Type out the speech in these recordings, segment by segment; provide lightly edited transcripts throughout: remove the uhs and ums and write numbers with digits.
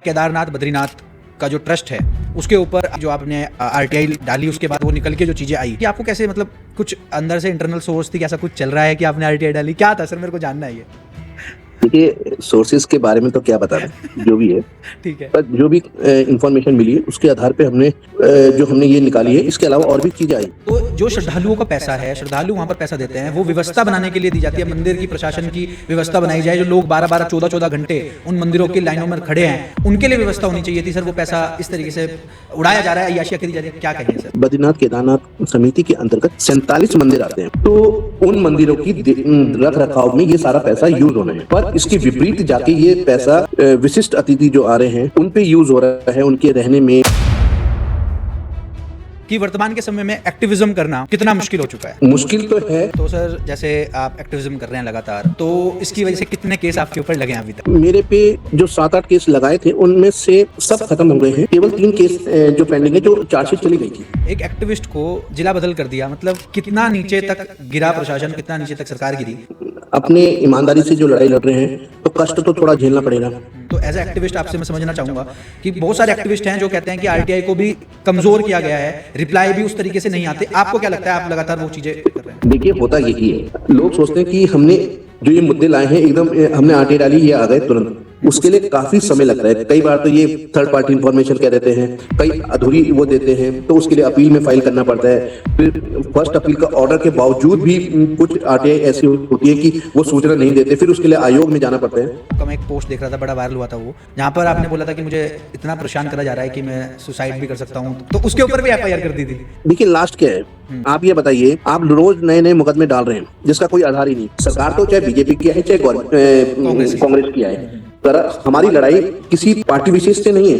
केदारनाथ बद्रीनाथ का जो ट्रस्ट है उसके ऊपर जो आपने आरटीआई डाली उसके बाद वो निकल के जो चीज़ें आई कि आपको कैसे मतलब कुछ अंदर से इंटरनल सोर्स थी कि ऐसा कुछ चल रहा है कि आपने आरटीआई डाली, क्या था सर? मेरे को जानना है ये। देखिए, सोर्सेज के बारे में तो क्या बताना, जो भी है ठीक है। पर जो भी इंफॉर्मेशन मिली है उसके आधार पे हमने जो हमने ये निकाली है। इसके अलावा और भी चीजें आई। तो जो श्रद्धालुओं का पैसा है, श्रद्धालु वहाँ पर पैसा देते हैं, वो व्यवस्था बनाने के लिए दी जाती है, मंदिर की प्रशासन की व्यवस्था बनाई जाए। जो लोग 12-12 14-14 घंटे उन मंदिरों की लाइनों में खड़े हैं उनके लिए व्यवस्था होनी चाहिए थी। सर वो पैसा इस तरीके से उड़ाया जा रहा है, अय्याशियाँ करी जा रही है, क्या कहेंगे सर? बद्रीनाथ केदारनाथ समिति के अंतर्गत 47 मंदिर आते हैं, तो उन मंदिरों की रख रखाव में ये सारा पैसा यूज होना है। पर इसके विपरीत जाके ये पैसा विशिष्ट अतिथि जो आ रहे हैं उन पे यूज हो रहा है, उनके रहने में। कि वर्तमान के समय में एक्टिविज्म करना कितना मुश्किल हो चुका है? मुश्किल तो है। तो सर जैसे आप एक्टिविज्म कर रहे हैं लगातार, तो इसकी वजह से कितने केस आपके ऊपर लगे हैं अभी तक? मेरे पे जो 7-8 केस लगाए थे उनमें से सब खत्म हो गए हैं। केवल 3 केस जो पेंडिंग है, जो चार्जशीट चली गई थी। एक एक्टिविस्ट को जिला बदल कर दिया, मतलब कितना नीचे तक गिरा प्रशासन, कितना नीचे तक सरकार गिरी? अपने ईमानदारी से जो लड़ाई लड़ रहे हैं तो कष्ट तो थोड़ा झेलना पड़ेगा। तो एज ए एक्टिविस्ट आपसे मैं समझना चाहूंगा कि बहुत सारे एक्टिविस्ट हैं जो कहते हैं कि आरटीआई को भी कमजोर किया गया है, रिप्लाई भी उस तरीके से नहीं आते। आपको क्या लगता है, आप लगातार वो चीजें कर रहे हैं? देखिए, होता यही है, लोग सोचते हैं कि हमने जो ये मुद्दे लाए हैं एकदम हमने आरटीआई डाली, ये आ गए तुरंत। उसके लिए काफी समय लगता है। कई बार तो ये थर्ड पार्टी इंफॉर्मेशन कह देते हैं, कई अधूरी वो देते हैं, तो उसके लिए अपील में फाइल करना पड़ता है। फिर फर्स्ट अपील का ऑर्डर के बावजूद भी कुछ आरटीआई ऐसी होती है कि वो सूचना नहीं देते, फिर उसके लिए आयोग में जाना पड़ता है। मैं एक पोस्ट देख रहा था, बड़ा वायरल हुआ था वो, जहाँ पर आपने बोला था कि मुझे इतना परेशान करा जा रहा है कि मैं सुसाइड भी कर सकता हूँ, तो उसके ऊपर भी एफआईआर कर दी थी। देखिए, लास्ट क्या है, आप ये बताइए, आप रोज नए नए मुकदमे डाल रहे हैं जिसका कोई आधार ही नहीं। सरकार तो चाहे बीजेपी की है चाहे कांग्रेस की है, पर हमारी लड़ाई किसी पार्टी विशेष से नहीं है,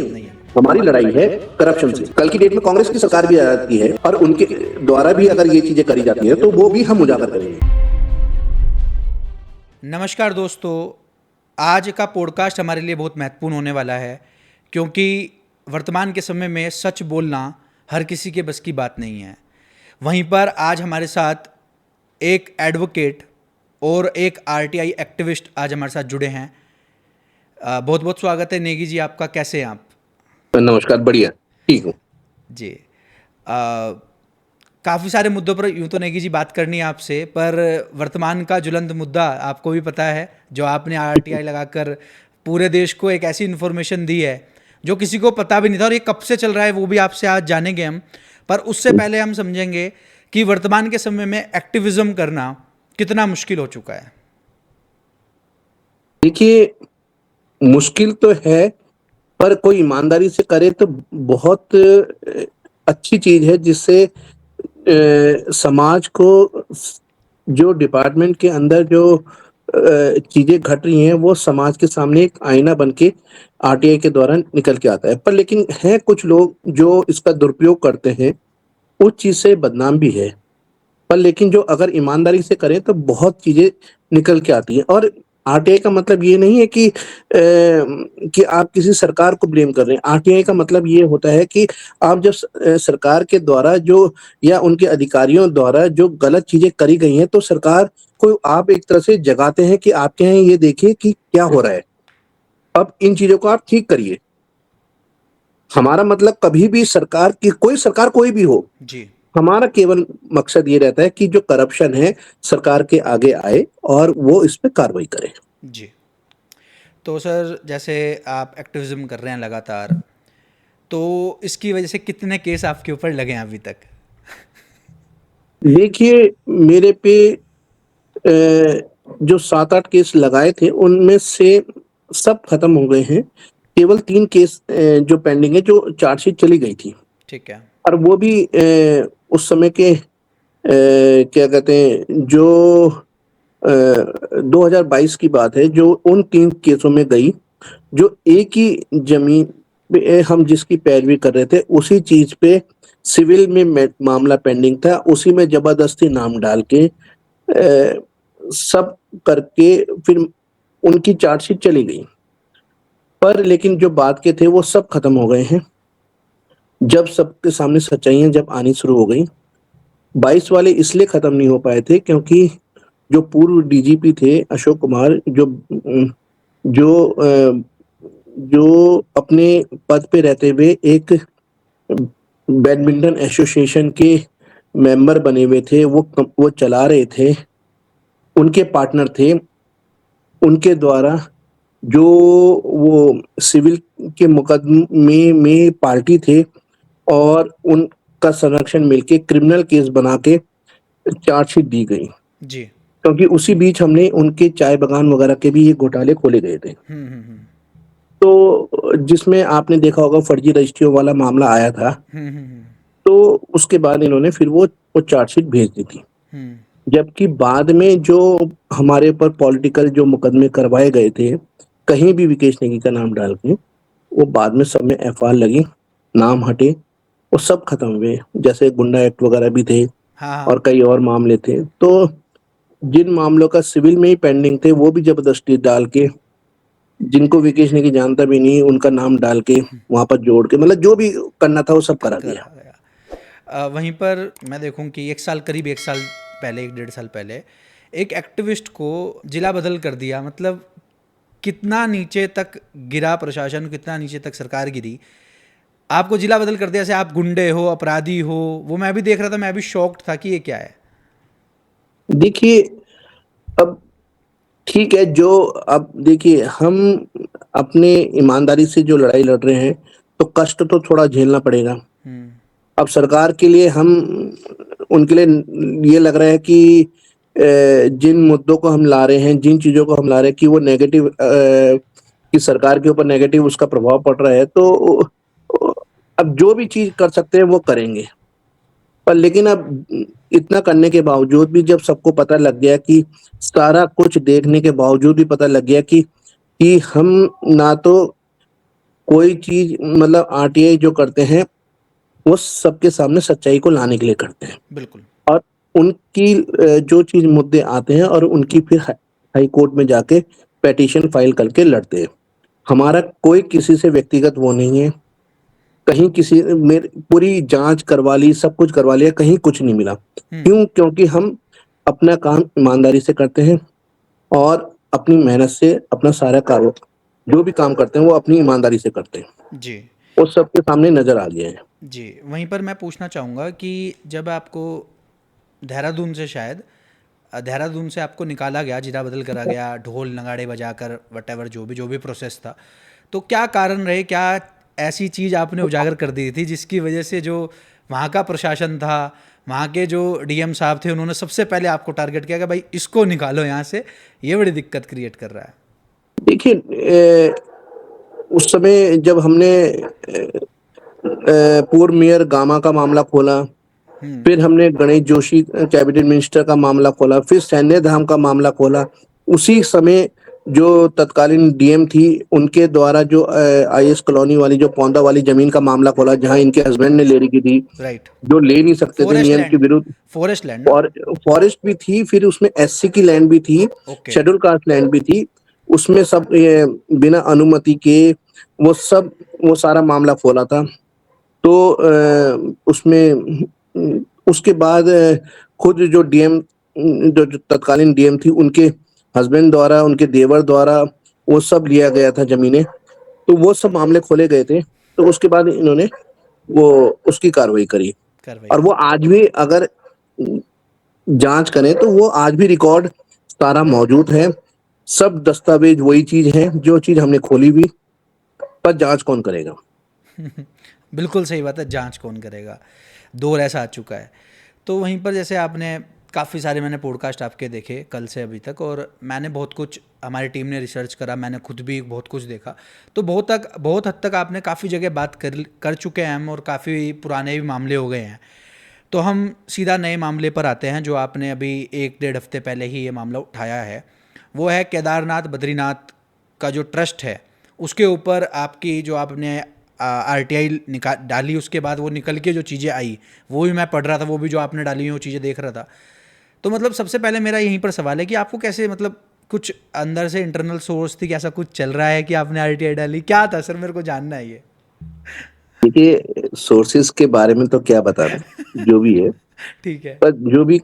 हमारी लड़ाई है करप्शन से। कल की डेट में कांग्रेस की सरकार भी आ जाती है और उनके द्वारा भी अगर ये चीजें करी जाती है तो वो भी हम उजागर करेंगे। नमस्कार दोस्तों, आज का पॉडकास्ट हमारे लिए बहुत महत्वपूर्ण होने वाला है, क्योंकि वर्तमान के समय में सच बोलना हर किसी के बस की बात नहीं है। वहीं पर आज हमारे साथ एक एडवोकेट और एक आरटीआई एक्टिविस्ट आज हमारे साथ जुड़े हैं। बहुत बहुत स्वागत है नेगी जी आपका, कैसे हैं आप? नमस्कार, बढ़िया, ठीक हूँ जी। काफ़ी सारे मुद्दों पर यूँ तो नेगी जी बात करनी है आपसे, पर वर्तमान का ज्वलंत मुद्दा आपको भी पता है, जो आपने आरटीआई लगाकर पूरे देश को एक ऐसी इन्फॉर्मेशन दी है जो किसी को पता भी नहीं था, और ये कब से चल रहा है वो भी आपसे आज जानेंगे हम। पर उससे पहले हम समझेंगे कि वर्तमान के समय में एक्टिविज्म करना कितना मुश्किल हो चुका है। देखिए, मुश्किल तो है, पर कोई ईमानदारी से करे तो बहुत अच्छी चीज है, जिससे समाज को, जो डिपार्टमेंट के अंदर जो चीजें घट रही हैं वो समाज के सामने एक आईना बन के आरटीआई के द्वारा निकल के आता है। पर लेकिन है कुछ लोग जो इसका दुरुपयोग करते हैं, उस चीज से बदनाम भी है। पर लेकिन जो अगर ईमानदारी से करें तो बहुत चीजें निकल के आती हैं। और आरटीआई का मतलब ये नहीं है कि आप किसी सरकार को ब्लेम कर रहे हैं। आरटीआई का मतलब ये होता है कि आप जब सरकार के द्वारा जो, या उनके अधिकारियों द्वारा जो गलत चीजें करी गई हैं, तो सरकार को आप एक तरह से जगाते हैं कि आपके यहाँ ये देखिए कि क्या हो रहा है, अब इन चीजों को आप ठीक करिए। हमारा मतलब कभी भी सरकार की, कोई सरकार कोई भी हो जी, हमारा केवल मकसद ये रहता है कि जो करप्शन है सरकार के आगे आए और वो इस पे कार्रवाई करे। जी। तो सर जैसे आप एक्टिविज्म कर रहे हैं लगातार, तो इसकी वजह से कितने केस आपके ऊपर लगे हैं अभी तक? देखिए, मेरे पे जो 7-8 केस लगाए थे उनमें से सब खत्म हो गए हैं। केवल 3 केस जो पेंडिंग है, जो चार्जशीट चली गई थी, ठीक है। और वो भी उस समय के क्या कहते हैं, जो 2022 की बात है, जो उन 3 केसों में गई, जो एक ही जमीन पे हम जिसकी पैरवी कर रहे थे, उसी चीज पे सिविल में मामला पेंडिंग था, उसी में जबरदस्ती नाम डाल के सब करके फिर उनकी चार्जशीट चली गई। पर लेकिन जो बात के थे वो सब खत्म हो गए हैं, जब सबके सामने सच्चाइयां जब आनी शुरू हो गई। 22 वाले इसलिए खत्म नहीं हो पाए थे क्योंकि जो पूर्व डीजीपी थे अशोक कुमार, जो जो अपने पद पे रहते हुए एक बैडमिंटन एसोसिएशन के मेंबर बने हुए थे, वो चला रहे थे, उनके पार्टनर थे, उनके द्वारा जो वो सिविल के मुकदमे में पार्टी थे और उनका संरक्षण मिलके क्रिमिनल केस बना के चार्जशीट दी गई। जी। क्योंकि उसी बीच हमने उनके चाय बागान वगैरह के भी ये घोटाले खोले गए थे। हुँ। तो जिसमें आपने देखा होगा फर्जी रजिस्ट्रियों वाला मामला आया था, हुँ। तो उसके बाद इन्होंने फिर वो चार्जशीट भेज दी थी। हुँ। जबकि बाद में जो हमारे ऊपर पॉलिटिकल जो मुकदमे करवाए गए थे, कहीं भी विकेश नेगी का नाम डाल के, वो बाद में सब में एफआईआर लगी, नाम हटे, वो सब खत्म हुए। जैसे गुंडा एक्ट वगैरह भी थे हाँ, हाँ। और कई और मामले थे। तो जिन मामलों का सिविल में ही पेंडिंग थे, वो भी जबरदस्ती डाल के, जिनको विकेश नेगी जानता भी नहीं, उनका नाम डाल के, वहाँ पर जोड़ के, मतलब जो भी करना था वो सब करा दिया। करा गया। वहीं पर मैं देखूं कि 1 साल, करीब 1 साल पहले, 1 डेढ़ साल पहले, एक एक्टिविस्ट को जिला बदल कर दिया। मतलब कितना नीचे तक गिरा प्रशासन, कितना नीचे तक सरकार गिरी। आपको जिला बदल कर दिया, जैसे आप गुंडे हो, अपराधी हो। वो मैं भी देख रहा था, मैं भी शॉक्ड था कि ये क्या है। देखिए, अब ठीक है, जो अब देखिए हम अपने ईमानदारी से जो लड़ाई लड़ रहे हैं, तो कष्ट तो थोड़ा झेलना पड़ेगा। हम्म। अब सरकार के लिए हम उनके लिए ये लग रहा है कि जिन मुद्दों को हम ला रहे हैं, जिन चीज़ों को हम ला रहे हैं कि वो नेगेटिव कि सरकार के ऊपर नेगेटिव उसका प्रभाव पड़ रहा है, तो अब जो भी चीज़ कर सकते हैं वो करेंगे। पर लेकिन अब इतना करने के बावजूद भी जब सबको पता लग गया कि सारा कुछ देखने के बावजूद भी पता लग गया कि हम ना तो कोई चीज़ मतलब आरटीआई जो करते हैं, वो सबके सामने सच्चाई को लाने के लिए करते हैं। बिल्कुल। और उनकी जो चीज़ मुद्दे आते हैं और उनकी फिर हाई कोर्ट में जाके पिटीशन फाइल करके लड़ते हैं। हमारा कोई किसी से व्यक्तिगत वो नहीं है। कहीं किसी मेर पूरी जाँच करवा ली, सब कुछ करवा लिया, कहीं कुछ नहीं मिला। हम्म। क्यों? क्योंकि हम अपना काम ईमानदारी से करते हैं और अपनी मेहनत से अपना सारा जो भी काम करते हैं, वो अपनी ईमानदारी से करते हैं। जी। वो सबके सामने नज़र आ गया है। जी, वहीं पर मैं पूछना चाहूँगा कि जब आपको देहरादून से शायद देहरादून से आपको निकाला गया, जिला बदल करा गया, ढोल नगाड़े बजाकर, वटेवर जो भी प्रोसेस था, तो क्या कारण रहे, क्या ऐसी चीज़ आपने उजागर कर दी थी जिसकी वजह से जो वहाँ का प्रशासन था, वहाँ के जो डीएम साहब थे, उन्होंने सबसे पहले आपको टारगेट किया कि भाई इसको निकालो यहाँ से, ये बड़ी दिक्कत क्रिएट कर रहा है। देखिए उस समय जब हमने पूर्व मेयर गामा का मामला खोला, हम्म। फिर हमने गणेश जोशी कैबिनेट मिनिस्टर का मामला खोला, फिर सैन्य धाम का मामला खोला। उसी समय जो तत्कालीन डीएम थी, उनके द्वारा जो आईएएस कॉलोनी वाली जो पौंदा वाली जमीन का मामला खोला, जहां इनके हस्बैंड ने ले रखी थी, राइट। जो ले नहीं सकते थे फॉरेस्ट नियम के लैंड। विरुद्ध। फॉरेस्ट लैंड ना। और फॉरेस्ट भी थी, फिर उसमें एससी की लैंड भी थी, ओके। शेड्यूल कास्ट लैंड भी थी। उसमें सब बिना अनुमति के वो सारा मामला खोला था। तो उसमें उसके बाद खुद जो डीएम जो तत्कालीन डीएम थी, उनके हस्बैंड द्वारा, उनके देवर द्वारा वो सब लिया गया था जमीनें। तो वो सब मामले खोले गए थे। तो उसके बाद इन्होंने वो उसकी कार्रवाई करी। कार्रवाई और वो करी। आज भी अगर जांच करें तो वो आज भी रिकॉर्ड सारा मौजूद है। सब दस्तावेज वही चीज है जो चीज हमने खोली भी, पर जांच कौन करेगा? बिल्कुल सही बात है, जांच कौन करेगा, दौर ऐसा आ चुका है। तो वहीं पर जैसे आपने काफ़ी सारे, मैंने पॉडकास्ट आपके देखे कल से अभी तक, और मैंने बहुत कुछ, हमारी टीम ने रिसर्च करा, मैंने खुद भी बहुत कुछ देखा। तो बहुत हद तक आपने काफ़ी जगह बात कर चुके हैं हम, और काफ़ी पुराने भी मामले हो गए हैं। तो हम सीधा नए मामले पर आते हैं, जो आपने अभी 1 डेढ़ हफ्ते पहले ही ये मामला उठाया है। वो है केदारनाथ बद्रीनाथ का जो ट्रस्ट है, उसके ऊपर आपकी जो आपने आरटीआई डाली, उसके बाद वो निकल के जो चीज़ें आई, वो भी मैं पढ़ रहा था, वो भी जो आपने डाली हुई वो चीज़ें देख रहा था। तो मतलब सबसे पहले मेरा यहीं पर सवाल है कि आपको कैसे, मतलब कुछ अंदर से इंटरनल सोर्स थी कि ऐसा कुछ चल रहा है कि आपने आरटीआई डाली, क्या था सर, मेरे को जानना है ये। देखिए, सोर्सेस के बारे में तो क्या बताना, जो भी है। ठीक है। पर जो भी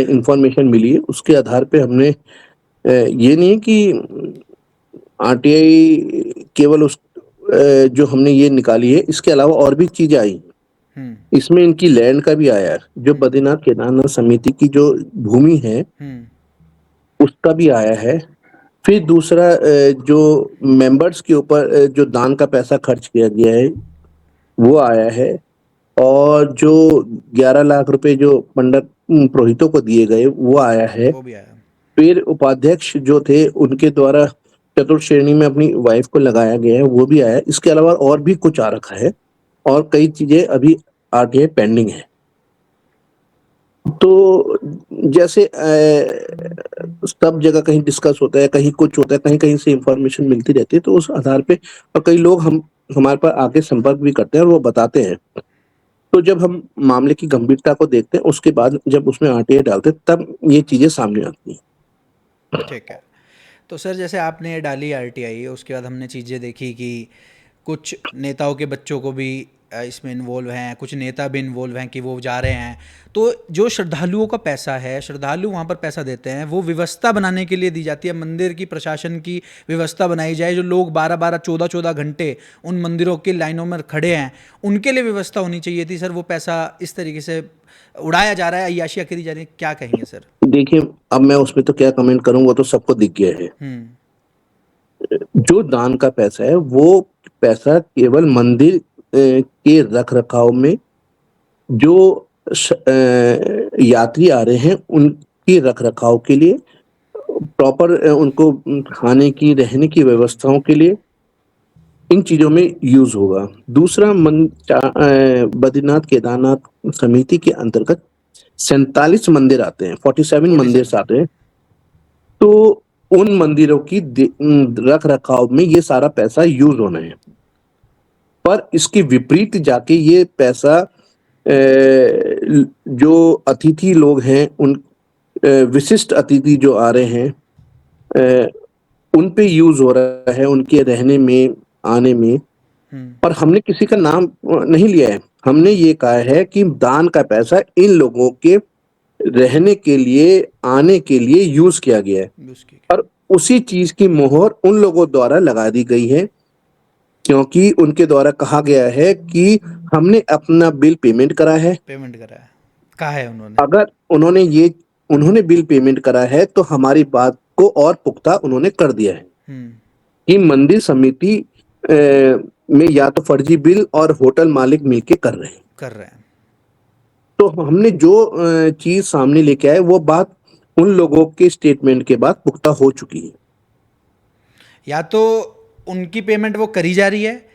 इंफॉर्मेशन मिली है उसके आधार पे हमने ये नहीं कि आरटीआई केवल जो हमने ये निकाली है, इसके अलावा और भी चीजें आई हैं। हम्म इसमें इनकी लैंड का भी आया है, जो बद्रीनाथ केदारनाथ समिति की जो भूमि है हम्म उसका भी आया है। फिर दूसरा जो मेंबर्स के ऊपर जो दान का पैसा खर्च किया गया है वो आया है। और जो 11 लाख रुपए जो पंडित पुरोहितों को दिए गए वो आया है। वो भी आया। फिर उपाध्यक्ष जो थे उनके द्वारा चतुर्थ श्रेणी में अपनी वाइफ को लगाया गया है, वो भी आया है। इसके अलावा और भी कुछ आ रखा है और कई चीजें अभी आगे पेंडिंग है। तो जैसे सब जगह कहीं डिस्कस होता है, कहीं कुछ होता है, कहीं कहीं से इंफॉर्मेशन मिलती रहती है, तो उस आधार पे और कई लोग हम हमारे पास आके संपर्क भी करते हैं और वो बताते हैं। तो जब हम मामले की गंभीरता को देखते हैं उसके बाद जब उसमें आरटीआई डालते हैं तब ये चीजें सामने आती हैं। ठीक है। तो सर जैसे आपने ये डाली आरटीआई, उसके बाद हमने चीज़ें देखी कि कुछ नेताओं के बच्चों को भी इसमें इन्वॉल्व हैं, कुछ नेता भी इन्वॉल्व हैं कि वो जा रहे हैं। तो जो श्रद्धालुओं का पैसा है, श्रद्धालु वहाँ पर पैसा देते हैं, वो व्यवस्था बनाने के लिए दी जाती है, मंदिर की प्रशासन की व्यवस्था बनाई जाए, जो लोग 12-12 14-14 घंटे उन मंदिरों की लाइनों में खड़े हैं उनके लिए व्यवस्था होनी चाहिए थी। सर वो पैसा इस तरीके से उड़ाया जा रहा है, अय्याशियाँ करी जा रही है, क्या कहेंगे सर? देखिए, अब मैं उसमें तो क्या कमेंट करूं, वो तो सबको दिख गया है। हम्म जो दान का पैसा है वो पैसा केवल मंदिर के रख रखाव में, जो यात्री आ रहे हैं उनके रख रखाव के लिए, प्रॉपर उनको खाने की रहने की व्यवस्थाओं के लिए, इन चीजों में यूज होगा। दूसरा बद्रीनाथ केदारनाथ समिति के अंतर्गत 47 मंदिर आते हैं, 47 मंदिर 47। आते हैं। तो उन मंदिरों की रख रखाव में ये सारा पैसा यूज होना है। पर इसके विपरीत जाके ये पैसा जो अतिथि लोग हैं उन विशिष्ट अतिथि जो आ रहे हैं अ, उन पे यूज हो रहा है, उनके रहने में, आने में। हम्म पर हमने किसी का नाम नहीं लिया है। हमने ये कहा है कि दान का पैसा इन लोगों के रहने के लिए, आने के लिए यूज किया गया है। उसकी और उसी चीज की मोहर उन लोगों द्वारा लगा दी गई है, क्योंकि उनके द्वारा कहा गया है कि हमने अपना बिल पेमेंट करा है। पेमेंट करा है, कहा है उन्होंने। अगर उन्होंने बिल पेमेंट करा है तो हमारी बात को और पुख्ता उन्होंने कर दिया है हम्म कि मंदिर समिति में या तो फर्जी बिल और होटल मालिक मिलके कर रहे हैं। कर रहे हैं। तो हमने जो चीज सामने लेके आए वो बात उन लोगों के स्टेटमेंट के बाद पुख्ता हो चुकी है। या तो उनकी पेमेंट वो करी जा रही है,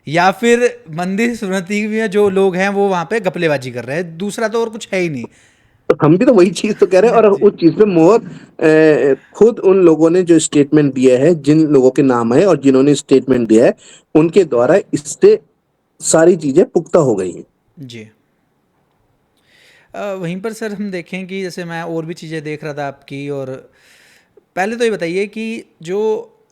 या फिर मंदिर समिति में जो लोग हैं वो वहाँ पे घपलेबाजी कर रहे हैं, दूसरा तो और कुछ है ही नहीं। तो हम भी तो वही चीज तो कह रहे हैं, और जी। उस चीज पे मोहर खुद उन लोगों ने जो स्टेटमेंट दिया है, जिन लोगों के नाम है और जिन्होंने स्टेटमेंट दिया है, उनके द्वारा इससे सारी चीजें पुख्ता हो गई हैं। जी। वहीं पर सर हम देखें कि जैसे मैं और भी चीज़ें देख रहा था आपकी, और पहले तो ये बताइए कि जो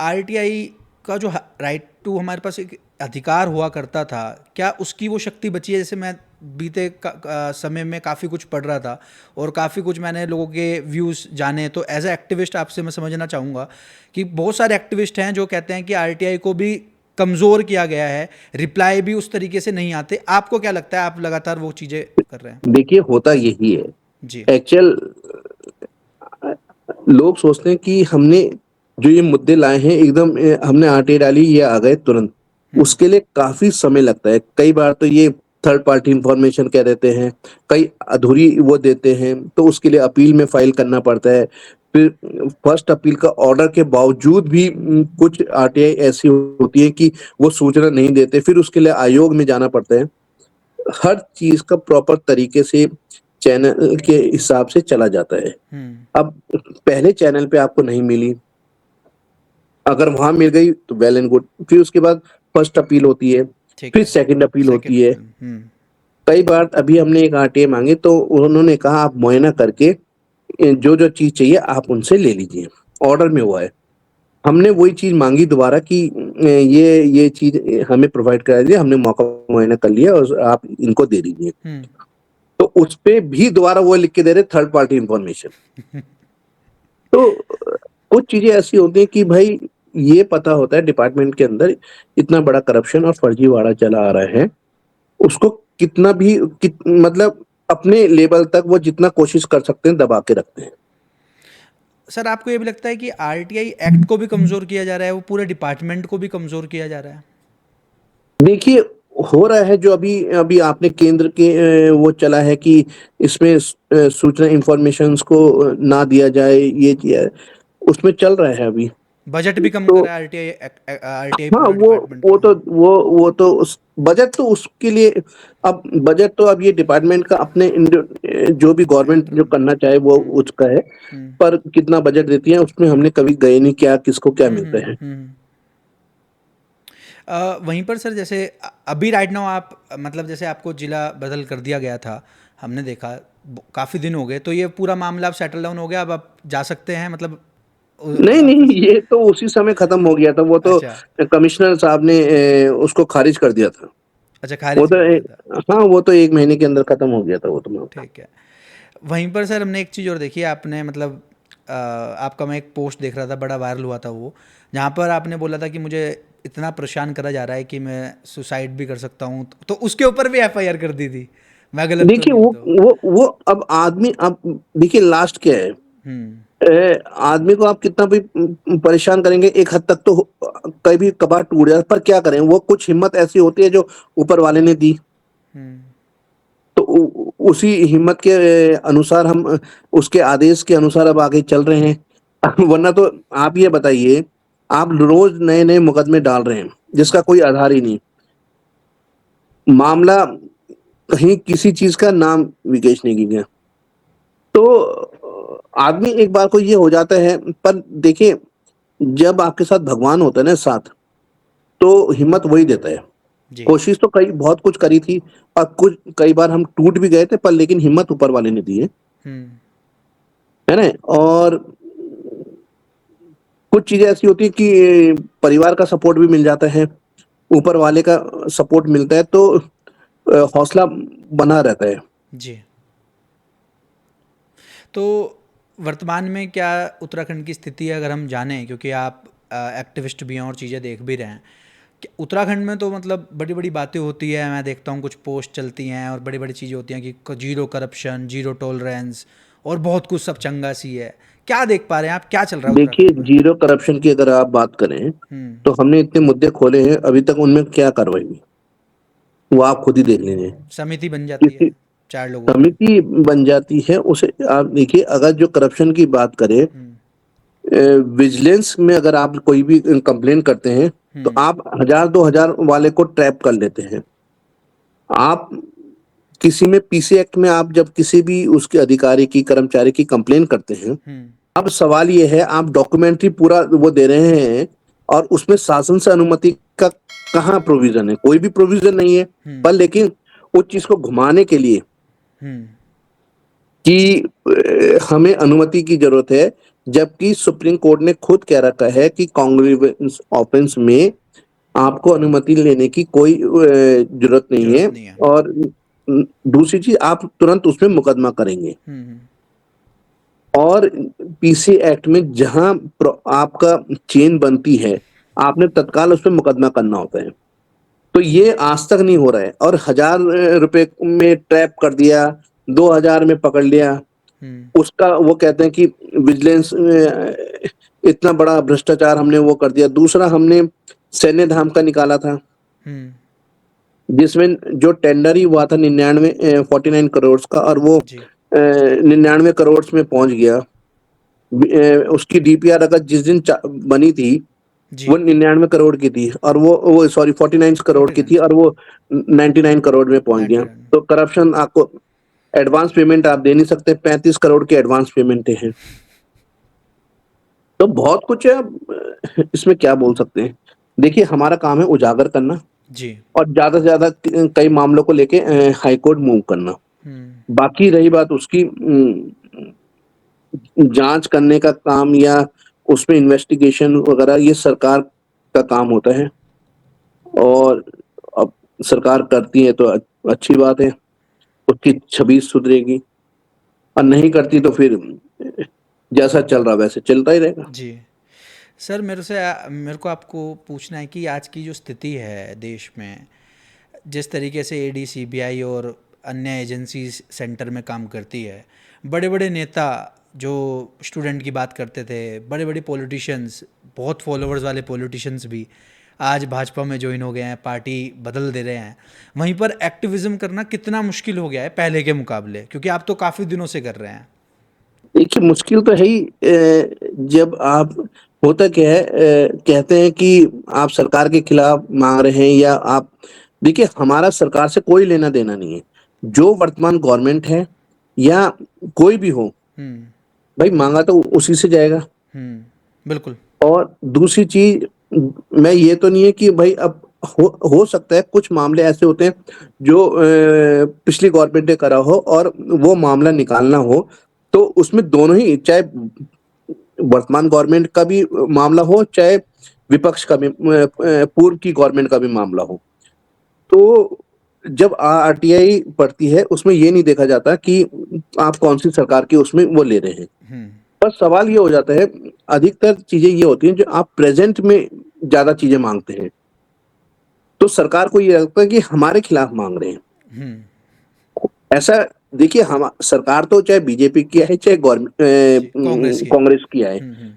आरटीआई का जो राइट टू हमारे पास एक अधिकार हुआ करता था, क्या उसकी वो शक्ति बची है? जैसे मैं बीते समय में काफ़ी कुछ पढ़ रहा था और काफ़ी कुछ मैंने लोगों के व्यूज़ जाने, तो एज ए एक्टिविस्ट आपसे मैं समझना चाहूँगा कि बहुत सारे एक्टिविस्ट हैं जो कहते हैं कि आरटीआई को भी कमज़ोर किया गया है, रिप्लाई भी उस तरीके से नहीं आते। आपको क्या लगता है, आप लगातार वो चीज़ें कर रहे हैं? देखिए, होता यही है जी। एक्चुअल। लोग सोचते हैं कि हमने जो ये मुद्दे लाए हैं एकदम हमने आटे डाली ये आ गए तुरंत। उसके लिए काफी समय लगता है। कई बार तो ये थर्ड पार्टी इंफॉर्मेशन कह देते हैं, कई अधूरी वो देते हैं, तो उसके लिए अपील में फाइल करना पड़ता है। फिर फर्स्ट अपील का ऑर्डर के बावजूद भी कुछ आरटीआई ऐसी होती है कि वो सूचना नहीं देते, फिर उसके लिए आयोग में जाना पड़ता है। हर चीज का प्रॉपर तरीके से चैनल के हिसाब से चला जाता है। हम्म अब पहले चैनल पे आपको नहीं मिली, अगर वहां मिल गई तो वेल एंड गुड। फिर उसके बाद फर्स्ट अपील होती है, ठीक फिर है। सेकंड अपील सेकंड होती है। अपील। कई बार अभी हमने एक आरटीआई मांगे तो उन्होंने कहा आप मुआयना करके जो जो चीज चाहिए आप उनसे ले लीजिए, ऑर्डर में हुआ है। हमने वही चीज मांगी दोबारा कि ये चीज हमें प्रोवाइड करा दीजिए, हमने मौका मुआयना कर लिया और आप इनको दे दीजिए। हम्म तो उस पे भी दोबारा वो लिख के दे रहे थर्ड पार्टी इंफॉर्मेशन। तो कुछ चीजें ऐसी होती हैं कि भाई ये पता होता है डिपार्टमेंट के अंदर इतना बड़ा करप्शन और फर्जीवाड़ा चला आ रहा है, उसको कितना भी मतलब अपने लेवल तक वो जितना कोशिश कर सकते हैं दबा के रखते हैं। सर आपको ये भी लगता है कि आरटीआई एक्ट को भी कमज़ोर किया जा रहा है, वो पूरे डिपार्टमेंट को भी कमज़ोर किया जा रहा है? देखिए, हो रहा है जो अभी अभी आपने केंद्र के वो चला है कि इसमें सूचना इंफॉर्मेशंस को ना दिया जाए, ये किया है, उसमें चल रहा है अभी। बजट भी कम तो करा है आरटीआई, आरटीआई हाँ, पूरे डिपार्टमेंट वो का। तो वो तो उस बजट तो उसके लिए, अब बजट तो अब ये डिपार्टमेंट का अपने जो भी गवर्नमेंट जो सेंट्रल। करना चाहे वो उसका है। हम्म पर कितना बजट देती है उसमें हमने कभी गए नहीं, क्या किसको क्या हम्म मिलता हम्म है। हम्म। वहीं पर सर जैसे अभी राइट नाउ आप मतलब जैसे आपको जिला बदल कर दिया गया था, हमने देखा काफ़ी दिन हो गए, तो ये पूरा मामला अब सेटल डाउन हो गया, अब आप जा सकते हैं मतलब नहीं नहीं, वापस? ये तो उसी समय खत्म हो गया था, वो तो अच्छा। कमिश्नर साहब ने उसको खारिज कर दिया था। अच्छा, वो खारिज तो कर दिया था। हाँ, वो तो 1 महीने के अंदर खत्म हो गया था वो तो मामला। ठीक है। वहीं पर सर हमने एक चीज़ और देखी, आपने मतलब आपका मैं एक पोस्ट देख रहा था, बड़ा वायरल हुआ था वो, जहाँ पर आपने बोला था कि मुझे इतना परेशान करा जा रहा है कि मैं सुसाइड भी कर सकता हूँ, तो उसके ऊपर भी एफआईआर कर दी थी, मैं गलत तो देखिए, नहीं हूँ तो? वो अब आदमी, अब देखिए लास्ट क्या है। हम्म आदमी को आप कितना भी परेशान करेंगे, एक हद तक तो कभी कभार टूट जाता है, पर क्या करें, वो कुछ हिम्मत ऐसी होती है जो ऊपर वाले ने दी। हम्म तो उसी हिम्मत के अनुसार हम उसके आदेश के अनुसार अब आगे चल रहे हैं। वरना तो आप ये बताइए, आप रोज नए नए मुकदमे डाल रहे हैं जिसका हम्म कोई आधार ही नहीं, मामला कहीं किसी चीज का नाम विकेश नहीं गया। तो आदमी एक बार को ये हो जाता है। पर देखिए, जब आपके साथ भगवान होता है ना साथ, तो हिम्मत वही देता है। जी। कोशिश तो कई बहुत कुछ करी थी, और कुछ कई बार हम टूट भी गए थे, पर लेकिन हिम्मत ऊपर वाले ने दी हम्म है ना। और कुछ चीजें ऐसी होती है कि परिवार का सपोर्ट भी मिल जाता है, ऊपर वाले का सपोर्ट मिलता है, तो हौसला बना रहता है। जी। तो वर्तमान में क्या उत्तराखंड की स्थिति है अगर हम जानें, क्योंकि आप एक्टिविस्ट भी हैं और चीज़ें देख भी रहे हैं, कि उत्तराखंड में तो मतलब बड़ी बड़ी बातें होती है, मैं देखता हूँ कुछ पोस्ट चलती हैं और बड़ी बड़ी चीज़ें होती हैं कि जीरो करप्शन, जीरो टॉलरेंस और बहुत कुछ सब चंगा सी है। क्या देख पा रहे हैं आप, क्या चल रहा है देखिए, उत्तराखंड में? जीरो करप्शन की अगर आप बात करें, हम्म तो हमने इतने मुद्दे खोले हैं, अभी तक उनमें क्या कार्रवाई हुई, वो आप खुद ही देख लीजिए। समिति बन जाती किसी है 4 लोगों की। समिति बन जाती है, उसे आप देखिए, अगर जो करप्शन की बात करें, हम्म विजिलेंस में अगर आप कोई भी कंप्लेन करते हैं, तो हम्म आप 1000 2000 वाले को ट्रैप कर लेते हैं। आप किसी में पीसी एक्ट में आप जब किसी भी उसके अधिकारी की कर्मचारी की कंप्लेन करते हैं, हम्म अब सवाल ये है, आप डॉक्यूमेंट्री पूरा वो दे रहे हैं, और उसमें शासन से अनुमति का कहाँ प्रोविजन है? कोई भी प्रोविजन नहीं है। हम्म पर लेकिन उस चीज को घुमाने के लिए हम्म कि हमें अनुमति की जरूरत है, जबकि सुप्रीम कोर्ट ने खुद कह रखा है कि कॉन्ग्रेवेंस ऑफेंस में आपको अनुमति लेने की कोई जरूरत नहीं जरूरत है। नहीं है। और दूसरी चीज, आप तुरंत उसमें मुकदमा करेंगे। हम्म। और पीसी एक्ट में जहां आपका चेन बनती है, आपने तत्काल उस पर मुकदमा करना होता है। तो ये आज तक नहीं हो रहा है, और 1000 रुपए में ट्रैप कर दिया, 2000 में पकड़ लिया, हम्म उसका वो कहते हैं कि विजिलेंस इतना बड़ा भ्रष्टाचार हमने वो कर दिया। दूसरा, हमने सैन्य धाम का निकाला था, हम्म। जिसमें जो टेंडर ही हुआ था 49 करोड़ का, और वो जी 99 करोड़ में पहुंच गया। उसकी डीपीआर अगर जिस दिन बनी थी, जी। वो 99 करोड़ की थी, और वो सॉरी 49 करोड़ की 49। थी, और वो 99 करोड़ में पहुंच गया। 99। तो करप्शन, आपको एडवांस पेमेंट आप दे नहीं सकते, 35 करोड़ की एडवांस पेमेंट है। तो बहुत कुछ है, अब इसमें क्या बोल सकते हैं। देखिए, हमारा काम है उजागर करना, जी। और ज्यादा से ज्यादा कई मामलों को लेके हाई कोर्ट मूव करना। हम्म बाकी रही बात उसकी जांच करने का काम, या उसमें इन्वेस्टिगेशन वगैरह, ये सरकार का काम होता है। और अब सरकार करती है तो अच्छी बात है, उसकी छवि सुधरेगी। और नहीं करती तो फिर जैसा चल रहा वैसे चलता ही रहेगा। जी। सर मेरे को आपको पूछना है कि आज की जो स्थिति है देश में, जिस तरीके से ईडी, सीबीआई और अन्य एजेंसीज सेंटर में काम करती है, बड़े बड़े नेता जो स्टूडेंट की बात करते थे, बड़े बड़े पॉलिटिशियंस, बहुत फॉलोअर्स वाले पॉलिटिशियंस भी आज भाजपा में ज्वाइन हो गए हैं, पार्टी बदल दे रहे हैं। वहीं पर एक्टिविज्म करना कितना मुश्किल हो गया है पहले के मुकाबले, क्योंकि आप तो काफ़ी दिनों से कर रहे हैं। देखिए, मुश्किल तो है ही। जब आप, होता क्या है, कहते हैं कि आप सरकार के खिलाफ मांग रहे हैं या आप, देखिए हमारा सरकार से कोई लेना देना नहीं है। जो वर्तमान गवर्नमेंट है या कोई भी हो, हम्म। भाई मांगा तो उसी से जाएगा। बिल्कुल। और दूसरी चीज, मैं ये तो नहीं है कि भाई अब हो सकता है कुछ मामले ऐसे होते हैं जो पिछली गवर्नमेंट ने करा हो और वो मामला निकालना हो, तो उसमें दोनों ही, चाहे वर्तमान गवर्नमेंट का भी मामला हो, चाहे विपक्ष का भी, पूर्व की गवर्नमेंट का भी मामला हो, तो जब आरटीआई पड़ती है उसमें ये नहीं देखा जाता कि आप कौन सी सरकार की उसमें वो ले रहे हैं। हम्म। पर सवाल ये हो जाता है, अधिकतर चीजें ये होती हैं जो आप प्रेजेंट में ज्यादा चीजें मांगते हैं, तो सरकार को ये लगता है कि हमारे खिलाफ मांग रहे हैं। हम्म। ऐसा, देखिए हम सरकार तो चाहे बीजेपी की है चाहे जी, कांग्रेस की। कांग्रेस की है, हम्म।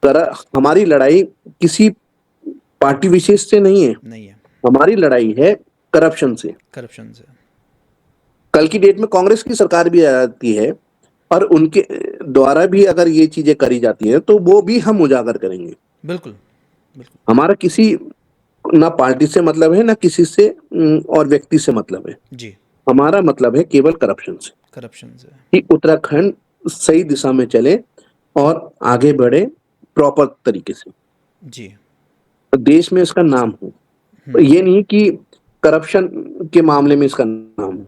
कर हमारी लड़ाई किसी पार्टी विशेष से नहीं है। नहीं है। हमारी लड़ाई है करप्शन से। करप्शन से। कल की डेट में कांग्रेस की सरकार भी आ जाती है और उनके द्वारा भी अगर ये चीजें करी जाती हैं तो वो भी हम उजागर करेंगे। बिल्कुल। बिल्कुल। हमारा किसी, ना पार्टी से मतलब है ना किसी से और व्यक्ति से मतलब है। जी। हमारा मतलब है केवल करप्शन से, करप्शन से। कि उत्तराखंड सही दिशा में चले और आगे बढ़े प्रॉपर तरीके से, जी। देश में इसका नाम हो। ये नहीं कि करप्शन के मामले में इसका नाम हो।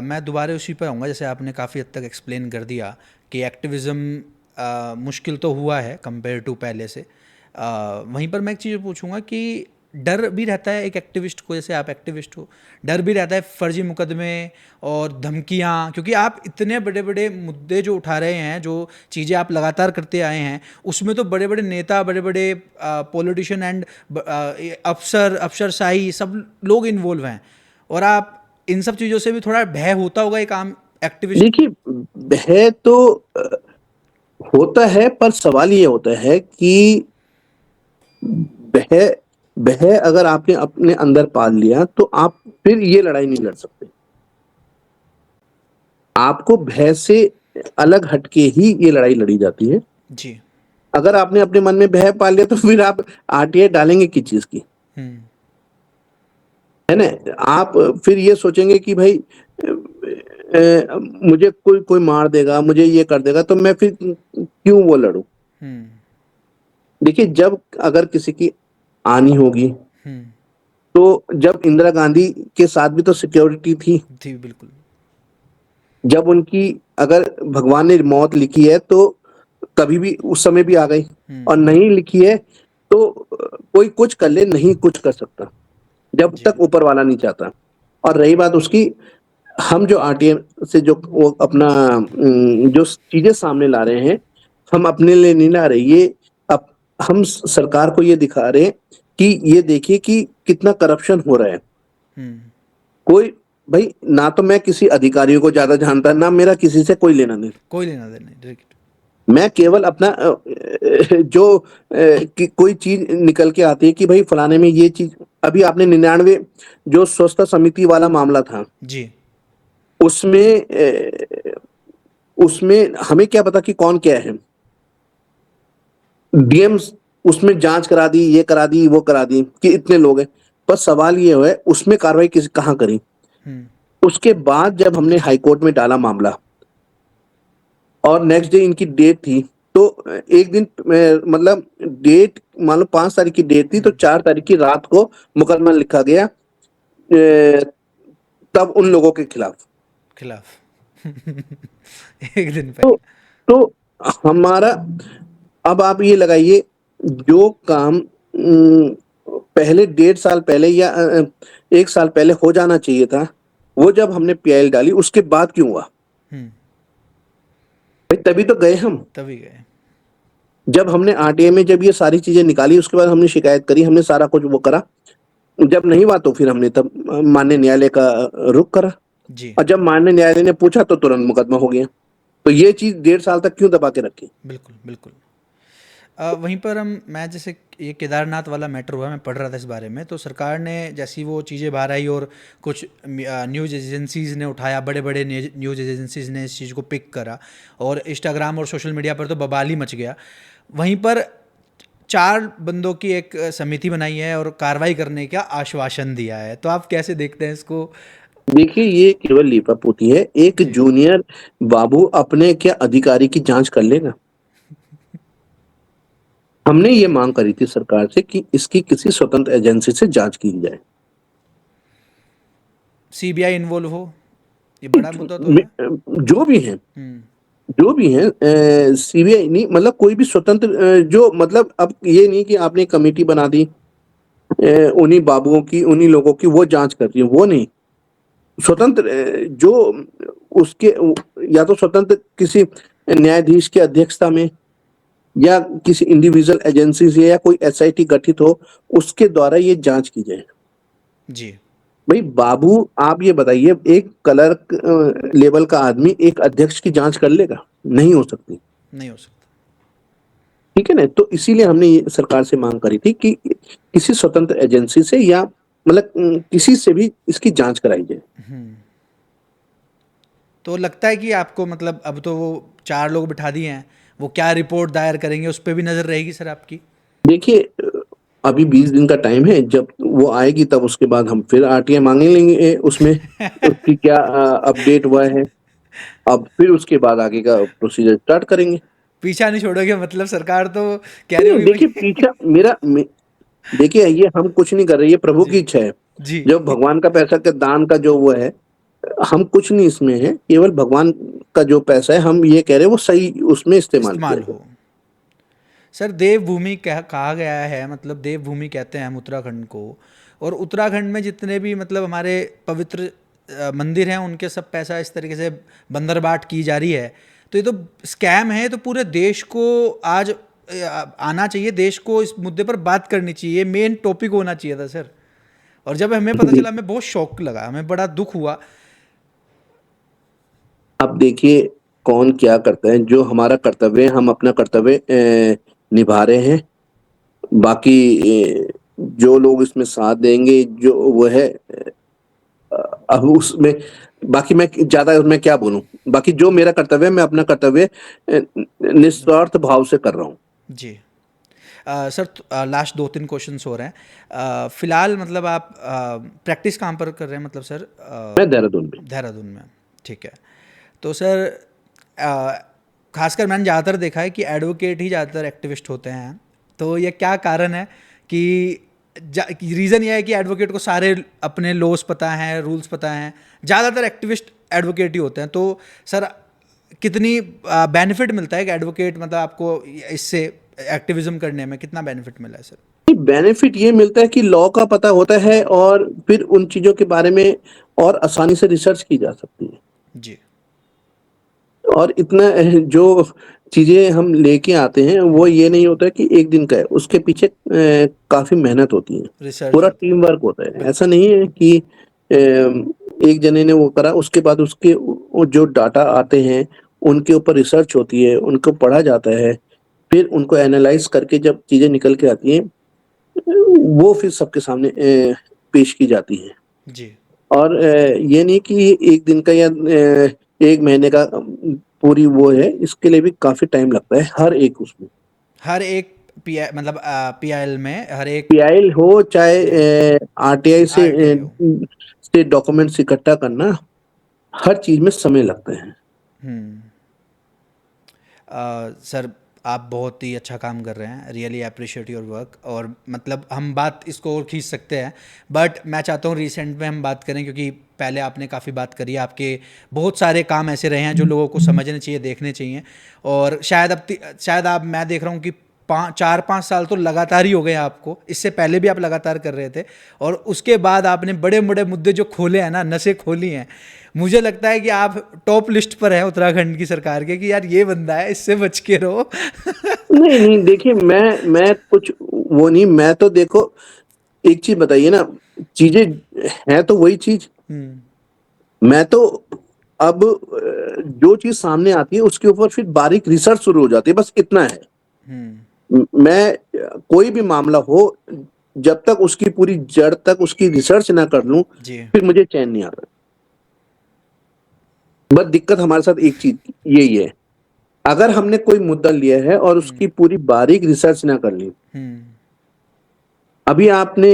मैं दोबारा उसी पर आऊँगा, जैसे आपने काफ़ी हद तक एक्सप्लेन कर दिया कि एक्टिविज़्म मुश्किल तो हुआ है कंपेयर टू पहले से। वहीं पर मैं एक चीज़ पूछूंगा कि डर भी रहता है एक एक्टिविस्ट को, जैसे आप एक्टिविस्ट हो, डर भी रहता है फर्जी मुकदमे और धमकियाँ, क्योंकि आप इतने बड़े बड़े मुद्दे जो उठा रहे हैं, जो चीज़ें आप लगातार करते आए हैं, उसमें तो बड़े बड़े नेता, बड़े बड़े पॉलिटिशियन एंड अफसरशाही सब लोग इन्वॉल्व हैं, और आप इन सब चीज़ों से भी थोड़ा भय होता होगा एक आम एक्टिविस्ट। देखिए, भय तो होता है, पर सवाल ये होता है कि भय भय अगर आपने अपने अंदर पाल लिया तो आप फिर ये लड़ाई नहीं लड़ सकते। आपको भय से अलग हटके ही ये लड़ाई लड़ी जाती है। जी। अगर आपने अपने मन में भय पाल लिया तो फिर आप आरटीआई डालेंगे किस चीज की, हम्म। है ना? आप फिर ये सोचेंगे कि भाई मुझे कोई कोई मार देगा, मुझे ये कर देगा, तो मैं फिर क्यों वो लड़ूं? हम्म। देखिए, जब अगर किसी की आनी होगी, हम्म। तो जब इंदिरा गांधी के साथ भी तो सिक्योरिटी थी। थी, बिल्कुल। जब उनकी अगर भगवान ने मौत लिखी है तो कभी भी उस समय भी आ गई, और नहीं लिखी है तो कोई कुछ कर ले, नहीं कुछ कर सकता जब जी। तक ऊपर वाला नहीं चाहता। और रही बात उसकी, हम जो आरटीआई से जो वो अपना जो चीजें सामने ला रहे हैं, हम अपने लिए नहीं ला रहे, ये अब हम सरकार को ये दिखा रहे हैं कि ये देखिए कि कितना करप्शन हो रहा है। हम्म। कोई, भाई ना तो मैं किसी अधिकारियों को ज्यादा जानता, ना मेरा किसी से कोई लेना नहीं। कोई लेना देना नहीं, डायरेक्ट। मैं केवल अपना जो कि कोई चीज निकल के आती है कि भाई फलाने में ये चीज, अभी आपने 99 जो स्वच्छता समिति वाला मामला था, जी। उसमें उसमें हमें क्या पता कि कौन क्या है। डीएम उसमें जांच करा दी, ये करा दी, वो करा दी कि इतने लोग हैं, पर सवाल ये है उसमें कार्रवाई किस कहाँ करी। हम्म। उसके बाद जब हमने हाई कोर्ट में डाला मामला और नेक्स्ट डे इनकी डेट थी, तो एक दिन मतलब डेट मान लो 5 तारीख की डेट थी, तो 4 तारीख की रात को मुकदमा लिखा गया तब उन लोगों के खिलाफ। खिलाफ। एक दिन तो पहले। तो हमारा, अब आप ये लगाइए, जो काम पहले 1.5 साल पहले या 1 साल पहले हो जाना चाहिए था, वो जब हमने पीआईएल डाली उसके बाद क्यों हुआ? हम्म। भाई तभी तो गए हम। तभी गए। जब हमने आरटीआई में जब ये सारी चीजें निकाली, उसके बाद हमने शिकायत करी, हमने सारा कुछ वो करा, जब नहीं हुआ तो फिर हमने तब माननीय न्यायालय का रुख करा, जी, और जब माननीय न्यायालय ने पूछा तो तुरंत मुकदमा हो गया। तो ये चीज 1.5 साल तक क्यों दबा के रखी? बिल्कुल, बिल्कुल। वहीं पर मैं जैसे ये केदारनाथ वाला मैटर हुआ, मैं पढ़ रहा था इस बारे में, तो सरकार ने जैसी वो चीज़ें बाहर आई और कुछ न्यूज़ एजेंसीज़ ने उठाया, बड़े बड़े न्यूज़ एजेंसीज़ ने इस चीज़ को पिक करा और इंस्टाग्राम और सोशल मीडिया पर तो बवाल ही मच गया। वहीं पर 4 बंदों की एक समिति बनाई है और कार्रवाई करने का आश्वासन दिया है, तो आप कैसे देखते हैं इसको? देखिए, ये केवल लीपापोती है। एक जी, जूनियर बाबू अपने क्या अधिकारी की जांच कर लेगा? हमने ये मांग करी थी सरकार से कि इसकी किसी स्वतंत्र एजेंसी से जांच की जाए। सीबीआई इन्वॉल्व हो, ये बड़ा मुद्दा तो है। जो भी हैं, हुँ, जो भी हैं, सीबीआई नहीं, मतलब कोई भी स्वतंत्र, जो मतलब अब ये नहीं कि आपने कमेटी बना दी, उन्हीं बाबुओं की, उन्हीं लोगों की वो जांच कर रही है, वो नहीं। स्वतंत्र, जो उसके, या तो स्वतंत्र किसी न्यायाधीश की अध्यक्षता में, या किसी इंडिविजुअल एजेंसी से, या कोई एसआईटी गठित हो, उसके द्वारा ये जांच की जाए। जी, भाई बाबू, आप ये बताइए, एक क्लर्क लेवल का आदमी एक अध्यक्ष की जांच कर लेगा? नहीं हो सकती। नहीं हो सकता। ठीक है ना? तो इसीलिए हमने ये सरकार से मांग करी थी कि किसी स्वतंत्र एजेंसी से, या मतलब किसी से भी इसकी जांच कराई जाए। हुँ। तो लगता है कि आपको मतलब अब तो वो 4 लोग बिठा दिए हैं, वो क्या रिपोर्ट दायर करेंगे उस पे भी नज़र रहेगी सर आपकी? देखिए, अभी 20 दिन का टाइम है, जब वो आएगी तब उसके बाद हम फिर आरटीआई मांगे लेंगे, उसमें उसकी क्या अपडेट हुआ है, अब फिर उसके बाद आगे का प्रोसीजर स्टार्ट करेंगे। पीछा नहीं छोड़ोगे मतलब सरकार तो कह रही नहीं, होगी देखिए, भाई। पीछा देखिए, ये हम कुछ नहीं कर रहे, ये प्रभु की जी, इच्छा है। जी। जो भगवान का पैसा का दान का जो वो है, हम कुछ नहीं इसमें है, केवल भगवान का जो पैसा है, हम ये कह रहे हैं वो सही उसमें इस्तेमाल किया इस्तेमाल जाए। हो। सर देवभूमि कहा गया है, मतलब देवभूमि कहते हैं हम उत्तराखंड को, और उत्तराखंड में जितने भी मतलब हमारे पवित्र मंदिर हैं उनके सब पैसा इस तरीके से बंदरबाट की जा रही है, तो ये तो स्कैम है। तो पूरे देश को आज आना चाहिए, देश को इस मुद्दे पर बात करनी चाहिए, मेन टॉपिक होना चाहिए था सर। और जब हमें पता चला हमें बहुत शौक लगा, हमें बड़ा दुख हुआ। अब देखिए, कौन क्या करता है, जो हमारा कर्तव्य है, हम अपना कर्तव्य निभा रहे हैं। बाकी जो लोग इसमें साथ देंगे, जो वो है, अब उसमें बाकी मैं क्या बोलूं। बाकी जो मेरा कर्तव्य है, मैं अपना कर्तव्य निस्वार्थ भाव से कर रहा हूँ। जी। सर लास्ट 2-3 क्वेश्चंस हो रहे हैं। फिलहाल मतलब आप प्रैक्टिस कहाँ पर कर रहे हैं मतलब सर? मैं देहरादून में। देहरादून में, ठीक है। तो सर अ, खासकर मैंने ज़्यादातर देखा है कि एडवोकेट ही ज़्यादातर एक्टिविस्ट होते हैं, तो ये क्या कारण है कि रीज़न ये है कि एडवोकेट को सारे अपने लॉस पता हैं, रूल्स पता हैं, ज़्यादातर एक्टिविस्ट एडवोकेट ही होते हैं, तो सर कितनी बेनिफिट मिलता है कि एडवोकेट मतलब आपको इससे एक्टिविज्म करने में कितना बेनिफिट मिला है सर? बेनिफिट ये मिलता है कि लॉ का पता होता है, और फिर उन चीजों के बारे में और आसानी से रिसर्च की जा सकती है। जी, और इतना जो चीजें हम लेके आते हैं, वो ये नहीं होता है कि एक दिन का है, उसके पीछे काफी मेहनत होती है, रिसर्च पूरा होती है। टीम वर्क होता है। ऐसा बिल्कुल। नहीं है कि एक जने ने वो करा, उसके बाद उसके वो जो डाटा आते हैं, उनके ऊपर रिसर्च होती है, उनको पढ़ा जाता है, फिर उनको एनालाइज करके जब चीजें निकल के आती हैं, वो फिर सबके सामने पेश की जाती है। जी, और ये नहीं कि ये एक दिन का या 1 महीने का पूरी वो है, इसके लिए भी काफ़ी टाइम लगता है हर एक उसमें। हर एक पी मतलब पीआईएल में हर एक। पीआईएल हो चाहे जी, आरटीआई आरटीआई हो। से डॉक्यूमेंट्स इकट्ठा करना, हर चीज़ में समय लगता है। हम्म। सर आप बहुत ही अच्छा काम कर रहे हैं, रियली अप्रिशिएट योर वर्क, और मतलब हम बात इसको और खींच सकते हैं, बट मैं चाहता हूँ रिसेंट में हम बात करें, क्योंकि पहले आपने काफ़ी बात करी है, आपके बहुत सारे काम ऐसे रहे हैं जो लोगों को समझने चाहिए, देखने चाहिए। और शायद आप, मैं देख रहा हूँ कि 4-5 साल तो लगातार ही हो गए आपको, इससे पहले भी आप लगातार कर रहे थे, और उसके बाद आपने बड़े बड़े मुद्दे जो खोले हैं ना, नसें खोली हैं। मुझे लगता है कि आप टॉप लिस्ट पर हैं उत्तराखंड की सरकार के कि यार ये बंदा है, इससे बच के रहो। नहीं नहीं, देखिए मैं कुछ वो नहीं, मैं तो देखो एक चीज बताइए ना, चीजें हैं तो वही चीज। मैं तो अब जो चीज सामने आती है उसके ऊपर फिर बारीक रिसर्च शुरू हो जाती है, बस इतना है। मैं कोई भी मामला हो, जब तक उसकी पूरी जड़ तक उसकी रिसर्च ना कर लूं, जी। फिर मुझे चैन नहीं आता। बस दिक्कत हमारे साथ एक चीज यही है, अगर हमने कोई मुद्दा लिया है और उसकी पूरी बारीक रिसर्च ना कर ली। अभी आपने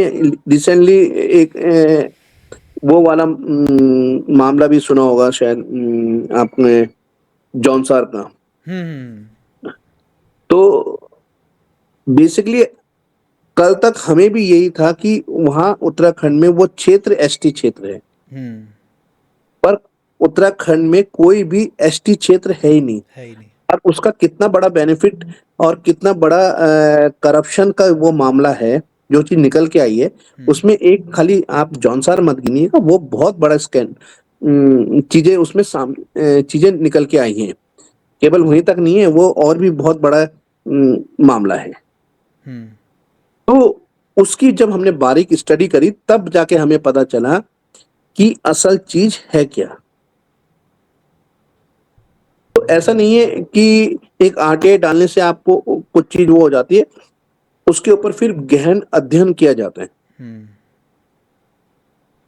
रिसेंटली एक वो वाला मामला भी सुना होगा शायद, आपने जॉन सार का। तो बेसिकली कल तक हमें भी यही था कि वहां उत्तराखंड में वो क्षेत्र एसटी क्षेत्र है, पर उत्तराखंड में कोई भी एसटी क्षेत्र है ही नहीं। है ही नहीं। और उसका कितना बड़ा बेनिफिट और कितना बड़ा करप्शन का वो मामला है, जो चीज निकल के आई है, उसमें एक खाली आप जॉनसार मत गिनिएगा, वो बहुत बड़ा स्कैन चीजें उसमें चीजें निकल के आई हैं। केवल वहीं तक नहीं है, वो और भी बहुत बड़ा मामला है। तो उसकी जब हमने बारीक स्टडी करी, तब जाके हमें पता चला कि असल चीज है क्या। तो ऐसा नहीं है कि एक आरटीआई डालने से आपको कुछ चीज वो हो जाती है, उसके ऊपर फिर गहन अध्ययन किया जाता है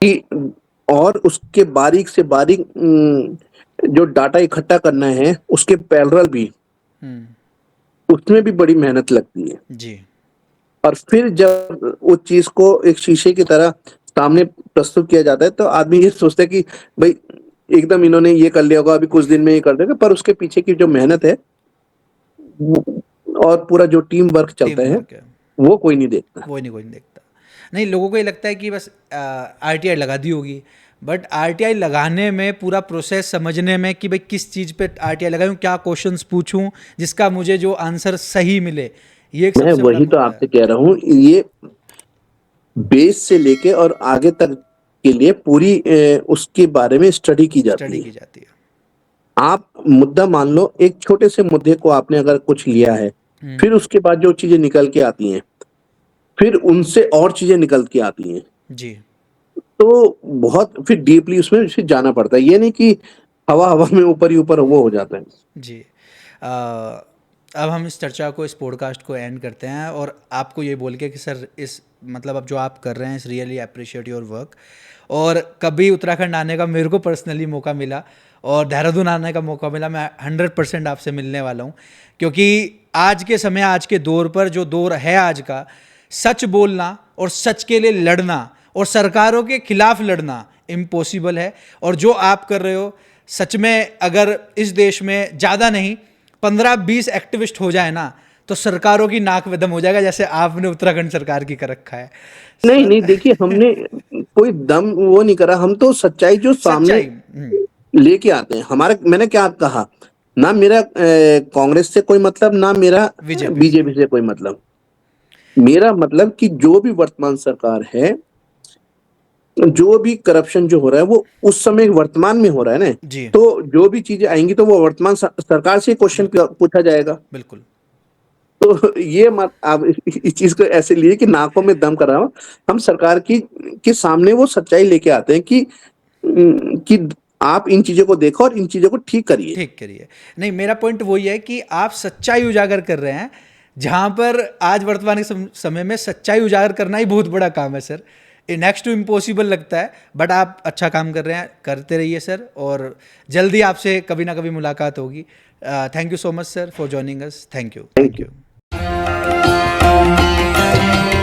कि, और उसके बारीक से बारीक जो डाटा इकट्ठा करना है उसके पैरेलल भी, उसमें भी बड़ी मेहनत लगती है। जी। और फिर जब उस चीज को एक शीशे की तरह सामने प्रस्तुत किया जाता है, तो आदमी ये सोचता है कि भाई एकदम इन्होंने ये कर लिया होगा, अभी कुछ दिन में ये कर देगा, पर उसके पीछे की जो मेहनत है और पूरा जो टीम वर्क चलता टीम है, वर्क है। वो कोई नहीं देखता। वो नहीं, कोई नहीं देखता। नहीं, लोगों को ये लगता है कि बस आरटीआई लगा दी होगी, बट आरटीआई लगाने में पूरा प्रोसेस समझने में कि भाई किस चीज़ पे आरटीआई लगाऊं, क्या क्वेश्चंस पूछूं जिसका मुझे जो आंसर सही मिले, ये एक मैं सबसे बड़ा वही तो मुद्दा है। आपसे कह रहा हूँ, ये बेस से लेके और आगे तक के लिए पूरी उसके बारे में स्टडी की स्टडी जाती की है। जाती है। आप मुद्दा मान लो, एक छोटे से मुद्दे को आपने अगर कुछ लिया है, फिर उसके बाद जो चीजें निकल के आती हैं, फिर उनसे और चीजें निकल के आती हैं, जी। तो बहुत फिर डीपली उसमें फिर जाना पड़ता है। ये नहीं कि हवा हवा में ऊपर ही ऊपर वो हो जाता है। जी। अब हम इस चर्चा को, इस पॉडकास्ट को एंड करते हैं, और आपको ये बोल के कि सर, इस मतलब अब जो आप कर रहे हैं, इस रियली अप्रिशिएट योर वर्क। और कभी उत्तराखंड आने का मेरे को पर्सनली मौका मिला और देहरादून आने का मौका मिला, मैं 100% आपसे मिलने वाला हूँ, क्योंकि आज के समय, आज के दौर पर, जो दौर है आज का, सच बोलना और सच के लिए लड़ना और सरकारों के खिलाफ लड़ना इम्पॉसिबल है। और जो आप कर रहे हो, सच में अगर इस देश में ज़्यादा नहीं 15-20 एक्टिविस्ट हो जाए ना, तो सरकारों की नाक में दम हो जाएगा, जैसे आपने उत्तराखंड सरकार की कर रखा है। नहीं नहीं, देखिए हमने कोई दम वो नहीं करा, हम तो सच्चाई जो सामने सच्चाई। लेके आते हैं। हमारा, मैंने क्या कहा, ना मेरा कांग्रेस से कोई मतलब, ना मेरा बीजेपी से। बीजेपी से कोई मतलब। मेरा मतलब कि जो भी वर्तमान सरकार है, जो भी करप्शन जो हो रहा है, वो उस समय वर्तमान में हो रहा है ना। जी। तो जो भी चीजें आएंगी तो वो वर्तमान सरकार से क्वेश्चन बिल्कुल। पूछा जाएगा। बिल्कुल। तो ये मत आप इस चीज को ऐसे लिए कि नाकों में दम कर रहा हो। हम सरकार की के सामने वो सच्चाई लेके आते हैं कि आप इन चीजों को देखो और इन चीजों को ठीक करिए। ठीक करिए। नहीं, मेरा पॉइंट वही है कि आप सच्चाई उजागर कर रहे हैं, जहां पर आज वर्तमान के समय में सच्चाई उजागर करना ही बहुत बड़ा काम है सर। नेक्स्ट टू इम्पॉसिबल लगता है, बट आप अच्छा काम कर रहे हैं, करते रहिए सर, और जल्दी आपसे कभी ना कभी मुलाकात होगी। Thank you so much sir for joining us. Thank you. Thank thank you. You.